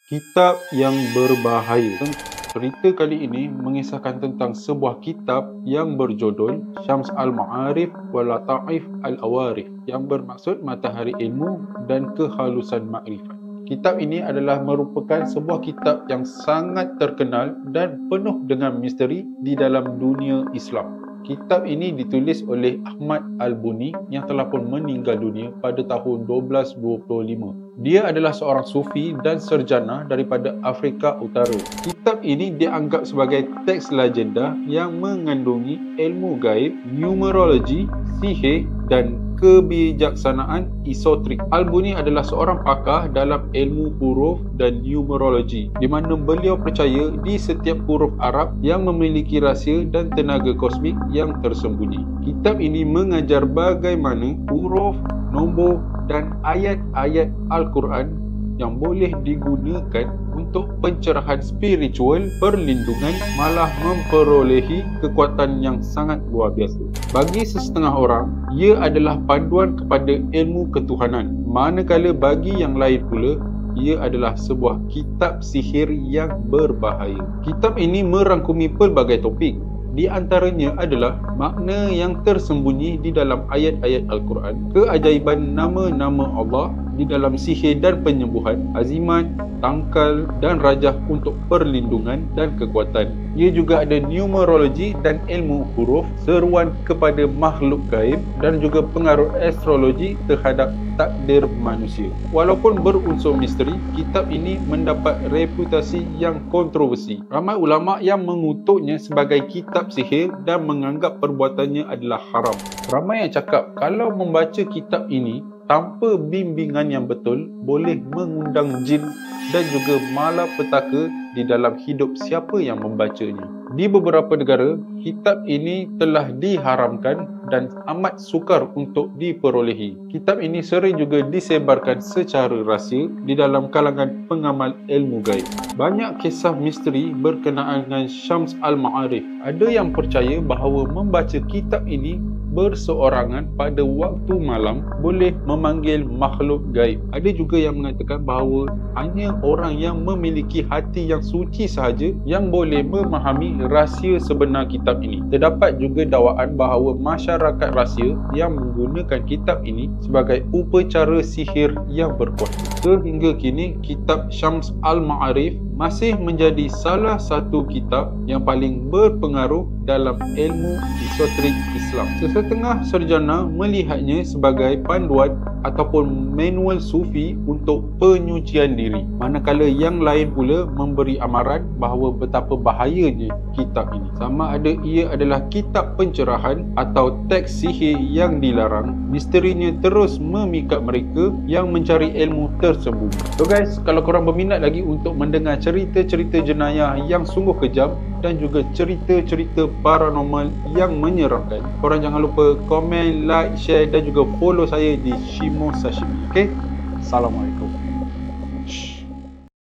Kitab yang berbahaya. Cerita kali ini mengisahkan tentang sebuah kitab yang berjudul Syams Al-Ma'arif wa Lata'if Al-Awarif, yang bermaksud matahari ilmu dan kehalusan makrifat. Kitab ini adalah merupakan sebuah kitab yang sangat terkenal dan penuh dengan misteri di dalam dunia Islam. Kitab ini ditulis oleh Ahmad Al-Buni yang telah pun meninggal dunia pada tahun 1225. Dia adalah seorang sufi dan sarjana daripada Afrika Utara. Kitab ini dianggap sebagai teks legenda yang mengandungi ilmu gaib, numerologi, sihir dan kebijaksanaan esoterik. Al-Buni adalah seorang pakar dalam ilmu huruf dan numerologi, di mana beliau percaya di setiap huruf Arab yang memiliki rahsia dan tenaga kosmik yang tersembunyi. Kitab ini mengajar bagaimana huruf, nombor dan ayat-ayat Al-Quran yang boleh digunakan untuk pencerahan spiritual, perlindungan, malah memperolehi kekuatan yang sangat luar biasa. Bagi sesetengah orang, ia adalah panduan kepada ilmu ketuhanan, manakala bagi yang lain pula, ia adalah sebuah kitab sihir yang berbahaya. Kitab ini merangkumi pelbagai topik. Di antaranya adalah makna yang tersembunyi di dalam ayat-ayat Al-Quran, keajaiban nama-nama Allah di dalam sihir dan penyembuhan, azimat, tangkal dan rajah untuk perlindungan dan kekuatan. Ia juga ada numerologi dan ilmu huruf, seruan kepada makhluk gaib dan juga pengaruh astrologi terhadap takdir manusia. Walaupun berunsur misteri, kitab ini mendapat reputasi yang kontroversi. Ramai ulama yang mengutuknya sebagai kitab sihir dan menganggap perbuatannya adalah haram. Ramai yang cakap kalau membaca kitab ini tanpa bimbingan yang betul boleh mengundang jin dan juga malapetaka di dalam hidup siapa yang membacanya. Di beberapa negara, kitab ini telah diharamkan dan amat sukar untuk diperolehi. Kitab ini sering juga disebarkan secara rahsia di dalam kalangan pengamal ilmu gaib. Banyak kisah misteri berkenaan dengan Syams Al-Ma'arif. Ada yang percaya bahawa membaca kitab ini berseorangan pada waktu malam boleh memanggil makhluk gaib. Ada juga yang mengatakan bahawa hanya orang yang memiliki hati yang suci sahaja yang boleh memahami rahsia sebenar kitab ini. Terdapat juga dakwaan bahawa masyarakat rahsia yang menggunakan kitab ini sebagai upacara sihir yang berkuasa. Sehingga kini, kitab Syams Al-Ma'arif masih menjadi salah satu kitab yang paling berpengaruh dalam ilmu esoterik Islam. Sesetengah sarjana melihatnya sebagai panduan ataupun manual sufi untuk penyucian diri, manakala yang lain pula memberi amaran bahawa betapa bahayanya kitab ini. Sama ada ia adalah kitab pencerahan atau teks sihir yang dilarang, misterinya terus memikat mereka yang mencari ilmu tersembunyi. So guys, kalau korang berminat lagi untuk mendengar cerita-cerita jenayah yang sungguh kejam dan juga cerita-cerita paranormal yang menyeramkan, korang jangan lupa komen, like, share dan juga follow saya di Shimo Sashimi. Okay? Assalamualaikum.